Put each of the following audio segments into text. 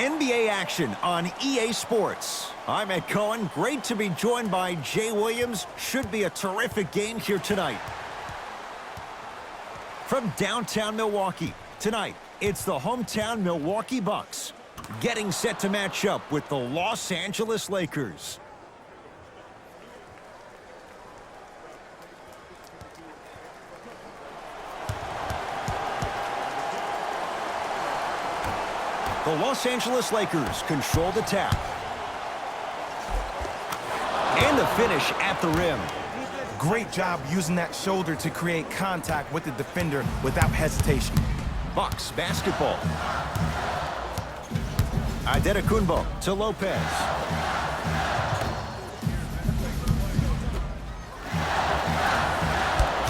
NBA action on EA Sports. I'm Ed Cohen. Great to be joined by Jay Williams. Should be a terrific game here tonight. From downtown Milwaukee, tonight, it's the hometown Milwaukee Bucks getting set to match up with the Los Angeles Lakers. The Los Angeles Lakers control the tap. And the finish at the rim. Great job using that shoulder to create contact with the defender without hesitation. Bucks basketball. Adetokunbo to Lopez.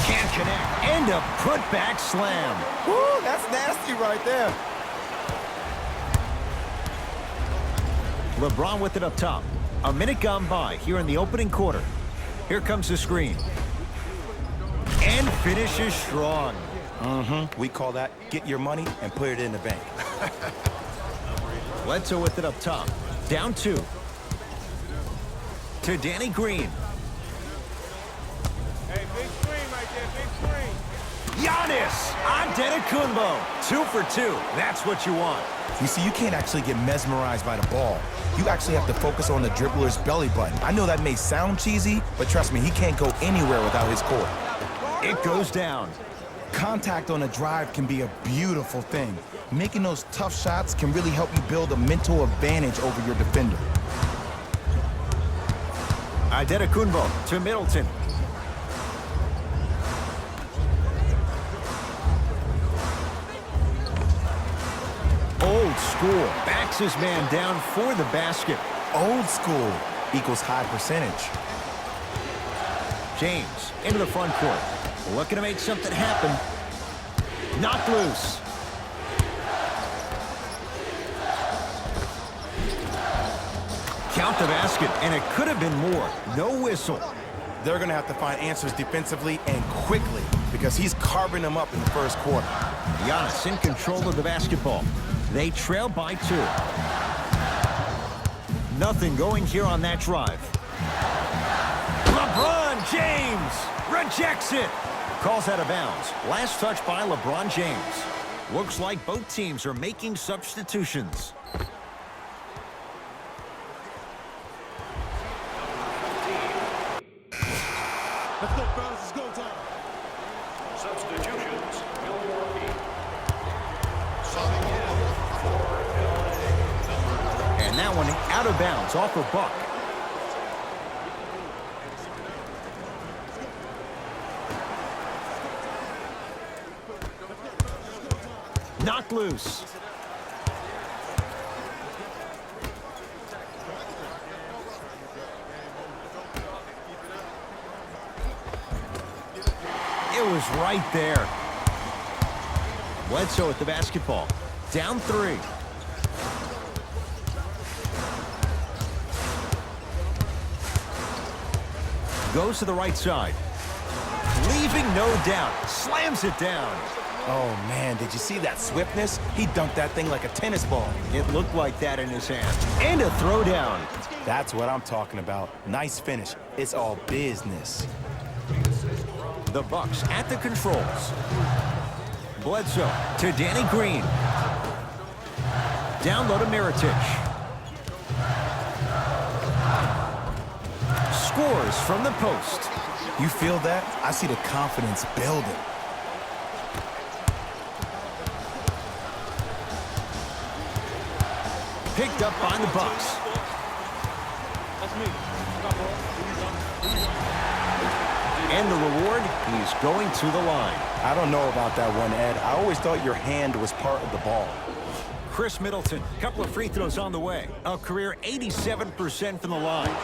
Can't connect. And a putback slam. Woo, that's nasty right there. LeBron with it up top. A minute gone by here in the opening quarter. Here comes the screen. And finishes strong. We call that get your money and put it in the bank. Bledsoe with it up top. Down 2. To Danny Green. Hey, big screen right there, big screen. Giannis Antetokounmpo. 2 for 2. That's what you want. You see, you can't actually get mesmerized by the ball. You actually have to focus on the dribbler's belly button. I know that may sound cheesy, but trust me, he can't go anywhere without his core. It goes down. Contact on a drive can be a beautiful thing. Making those tough shots can really help you build a mental advantage over your defender. Adetokunbo to Middleton. Old school. Backs his man down for the basket. Old school equals high percentage. James into the front court. Looking to make something happen. Knocked loose. Count the basket, and it could have been more. No whistle. They're going to have to find answers defensively and quickly because he's carving them up in the first quarter. Giannis in control of the basketball. They trail by 2. Nothing going here on that drive. LeBron James rejects it. Calls out of bounds. Last touch by LeBron James. Looks like both teams are making substitutions. Let's go, fellas, it's go time. Substitutions, Milwaukee. Subbing in for LA. And that one out of bounds off of Buck. Knocked loose. It was right there. Bledsoe with the basketball. Down 3. Goes to the right side. Leaving no doubt. Slams it down. Oh, man, did you see that swiftness? He dunked that thing like a tennis ball. It looked like that in his hand. And a throwdown. That's what I'm talking about. Nice finish. It's all business. The Bucks at the controls. Bledsoe to Danny Green. Down low to Mirotic. Scores from the post. You feel that? I see the confidence building. Picked up by the Bucks. That's me. And the reward, he's going to the line. I don't know about that one, Ed. I always thought your hand was part of the ball. Chris Middleton, couple of free throws on the way. A career 87% from the line.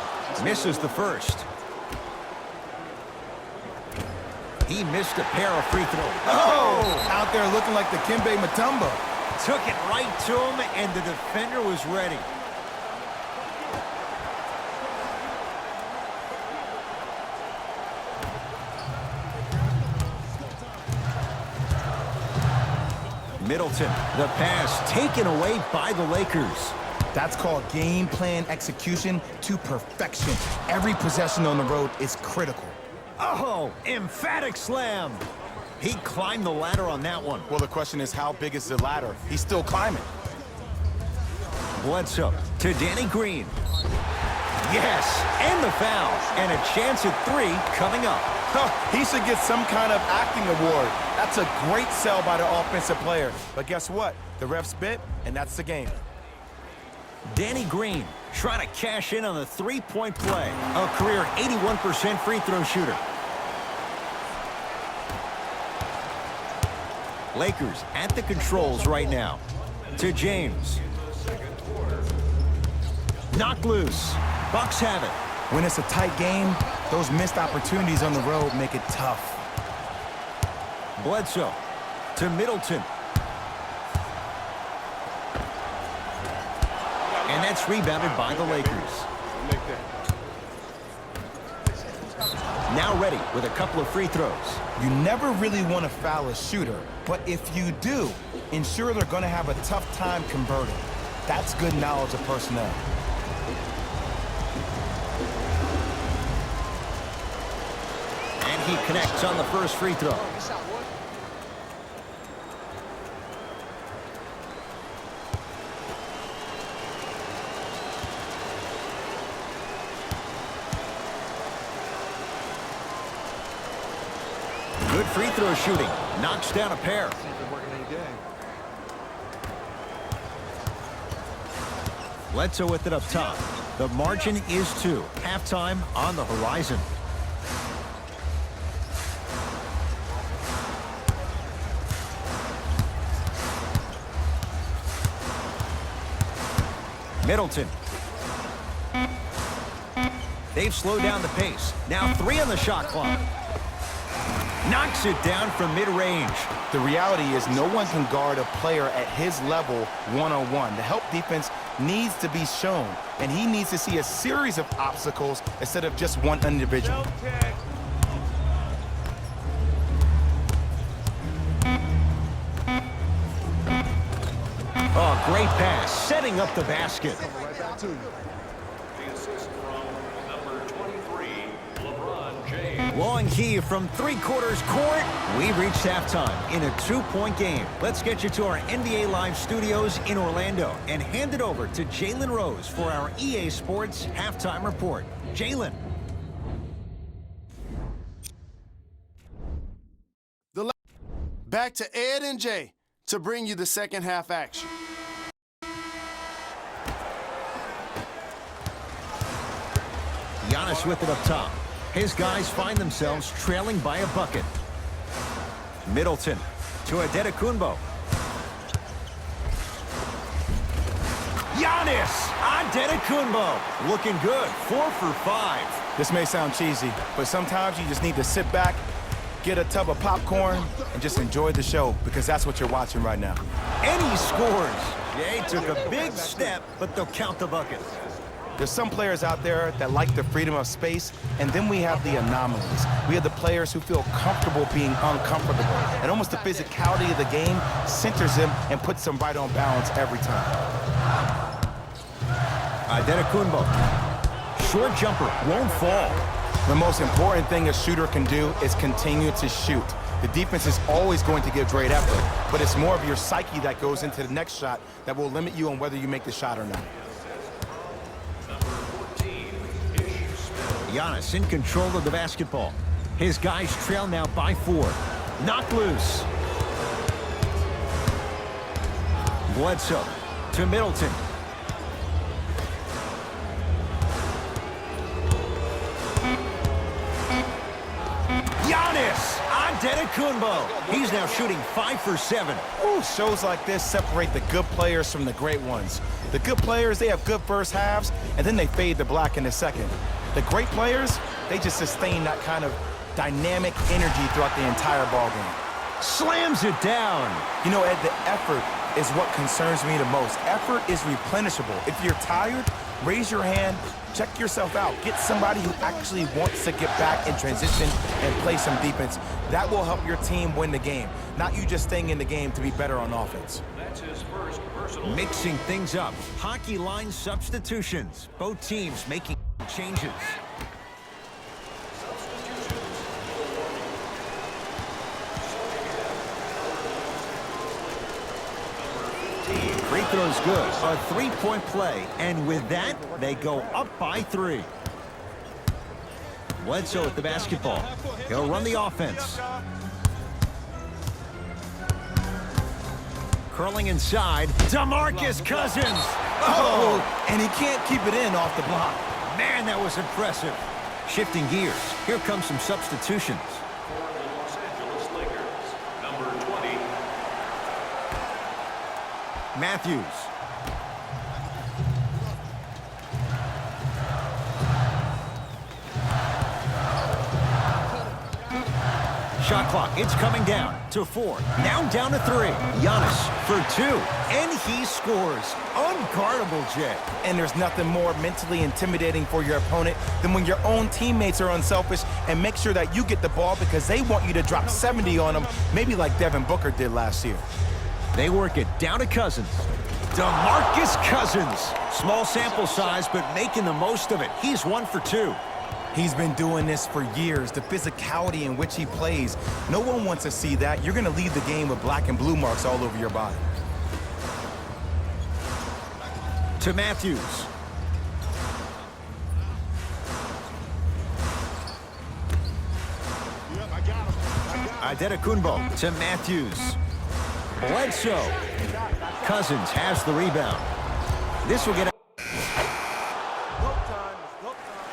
Misses the first. He missed a pair of free throws. Oh! Out there looking like the Kimbe Mutombo. Took it right to him, and the defender was ready. Middleton, the pass taken away by the Lakers. That's called game plan execution to perfection. Every possession on the road is critical. Oh, emphatic slam. He climbed the ladder on that one. Well, the question is, how big is the ladder? He's still climbing. Bledsoe to Danny Green. Yes, and the foul. And a chance at 3 coming up. He should get some kind of acting award. That's a great sell by the offensive player. But guess what? The refs bit, and that's the game. Danny Green trying to cash in on the three-point play. A career 81% free throw shooter. Lakers at the controls right now. To James. Knocked loose. Bucks have it. When it's a tight game, those missed opportunities on the road make it tough. Bledsoe to Middleton. And that's rebounded by the Lakers. Now ready with a couple of free throws. You never really want to foul a shooter, but if you do, ensure they're going to have a tough time converting. That's good knowledge of personnel. And he connects on the first free throw. Good free throw shooting. Knocks down a pair. Bledsoe with it up top. The margin is 2. Halftime on the horizon. Middleton. They've slowed down the pace. Now 3 on the shot clock. Knocks it down from mid-range. The reality is no one can guard a player at his level one-on-one. The help defense needs to be shown, and he needs to see a series of obstacles instead of just one individual. Oh, great pass, setting up the basket. The assist from number 23, LeBron James. Long key from three-quarters court. We've reached halftime in a 2-point game. Let's get you to our NBA Live studios in Orlando and hand it over to Jalen Rose for our EA Sports halftime report. Jalen. Back to Ed and Jay to bring you the second half action. Giannis with it up top. His guys find themselves trailing by a bucket. Middleton to Antetokounmpo. Giannis Antetokounmpo looking good. 4 for 5. This may sound cheesy, but sometimes you just need to sit back, get a tub of popcorn, and just enjoy the show, because that's what you're watching right now. And he scores. Jay took a big step, but they'll count the bucket. There's some players out there that like the freedom of space, and then we have the anomalies. We have the players who feel comfortable being uncomfortable, and almost the physicality of the game centers them and puts them right on balance every time. Antetokounmpo. Short jumper, won't fall. The most important thing a shooter can do is continue to shoot. The defense is always going to give great effort, but it's more of your psyche that goes into the next shot that will limit you on whether you make the shot or not. Giannis in control of the basketball. His guys trail now by 4. Knocked loose. Bledsoe to Middleton. Giannis Antetokounmpo. He's now shooting 5 for 7. Ooh, shows like this separate the good players from the great ones. The good players, they have good first halves, and then they fade to black in the second. The great players, they just sustain that kind of dynamic energy throughout the entire ballgame. Slams it down. You know, Ed, the effort is what concerns me the most. Effort is replenishable. If you're tired, Raise your hand, check yourself out. Get somebody who actually wants to get back in transition and play some defense. That will help your team win the game, not you just staying in the game to be better on offense. That's his first personal. Mixing things up. Hockey line substitutions. Both teams making changes. Free throw's good. A three-point play. And with that, they go up by 3. Bledsoe with the basketball. He'll run the offense. Curling inside. DeMarcus Cousins. Oh, and he can't keep it in off the block. Man, that was impressive. Shifting gears. Here come some substitutions. For the Los Angeles Lakers, number 20. Matthews. Shot clock, it's coming down to 4. Now down to 3. Giannis for 2. And he scores. Unguardable, Jay. And there's nothing more mentally intimidating for your opponent than when your own teammates are unselfish and make sure that you get the ball because they want you to drop 70 on them, maybe like Devin Booker did last year. They work it down to Cousins. DeMarcus Cousins. Small sample size, but making the most of it. He's 1 for 2. He's been doing this for years, the physicality in which he plays. No one wants to see that. You're going to leave the game with black and blue marks all over your body. To Matthews. Yep, I got him. Adetokunbo to Matthews. Bledsoe. Cousins has the rebound. This will get... Go time. It's go time.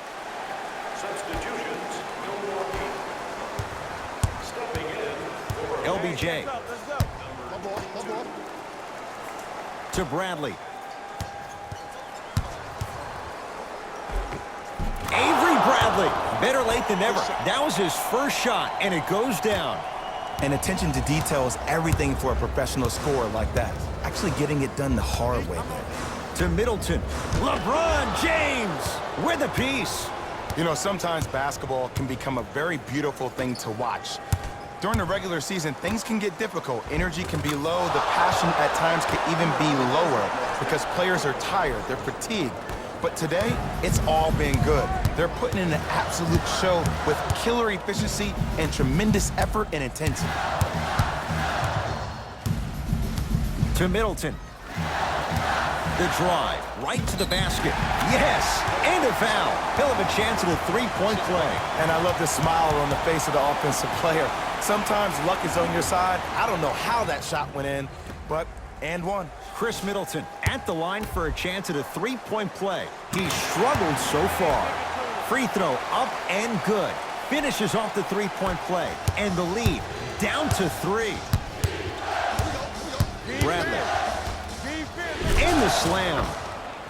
Substitutions, Milwaukee. Stepping in for LBJ Let's go. One more. to Bradley. Avery Bradley. Better late than never. That was his first shot, and it goes down. And attention to detail is everything for a professional scorer like that. Actually getting it done the hard way there. To Middleton. LeBron James with a piece. You know, sometimes basketball can become a very beautiful thing to watch. During the regular season, things can get difficult. Energy can be low. The passion at times can even be lower because players are tired. They're fatigued. But today, it's all been good. They're putting in an absolute show with killer efficiency and tremendous effort and intensity. To Middleton. The drive, right to the basket. Yes, and a foul. He'll have a chance at a three-point play. And I love the smile on the face of the offensive player. Sometimes luck is on your side. I don't know how that shot went in, but and one. Chris Middleton at the line for a chance at a three-point play. He struggled so far. Free throw up and good. Finishes off the three-point play. And the lead down to 3. Bradley. And the slam.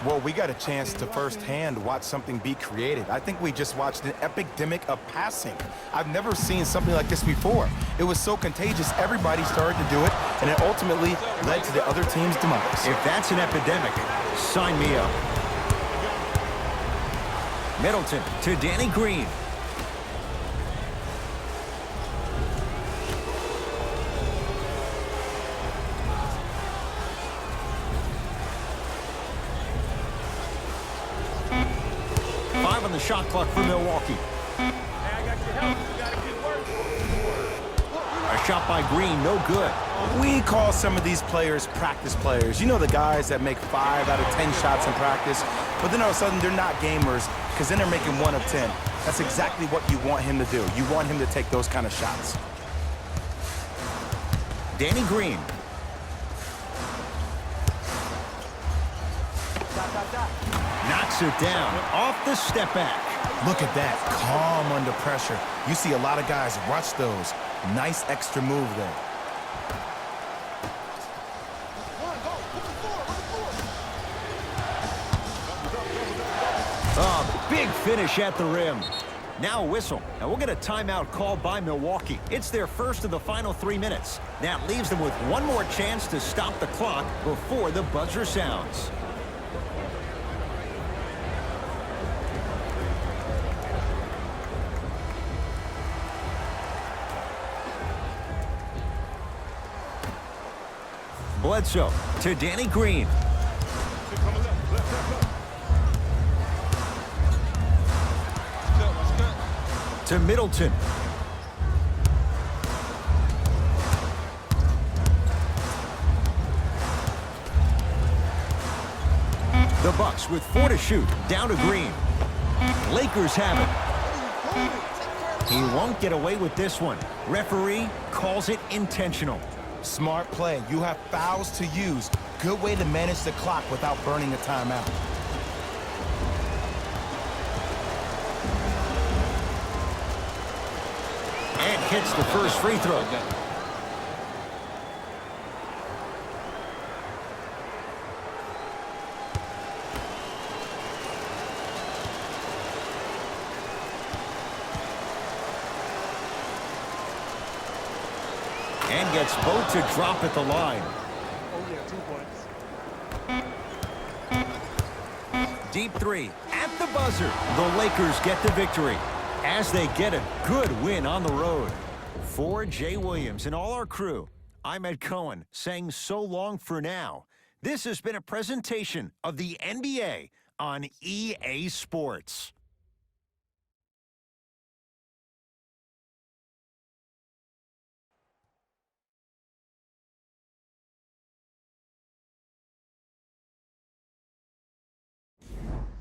Well, we got a chance to firsthand watch something be created. I think we just watched an epidemic of passing. I've never seen something like this before. It was so contagious, everybody started to do it, and it ultimately led to the other team's demise. If that's an epidemic, sign me up. Middleton to Danny Green. On the shot clock for Milwaukee. A shot by Green, no good. We call some of these players practice players. You know, the guys that make 5 out of 10 shots in practice, but then all of a sudden they're not gamers because then they're making 1 of 10. That's exactly what you want him to do. You want him to take those kind of shots. Danny Green. Knocks it down off the step back. Look at that, calm under pressure. You see a lot of guys rush those. Nice extra move there. Oh, big finish at the rim. Now a whistle, and we'll get a timeout called by Milwaukee. It's their first of the final 3 minutes. That leaves them with one more chance to stop the clock before the buzzer sounds. Bledsoe to Danny Green. To Middleton. The Bucks with 4 to shoot, down to Green. Lakers have it. He won't get away with this one. Referee calls it intentional. Smart play. You have fouls to use. Good way to manage the clock without burning a timeout. And hits the first free throw. And gets both to drop at the line. Oh, yeah, 2 points. Deep three at the buzzer. The Lakers get the victory as they get a good win on the road. For Jay Williams and all our crew, I'm Ed Cohen saying so long for now. This has been a presentation of the NBA on EA Sports.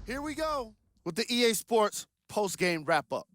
Here we go with the EA Sports post-game wrap-up.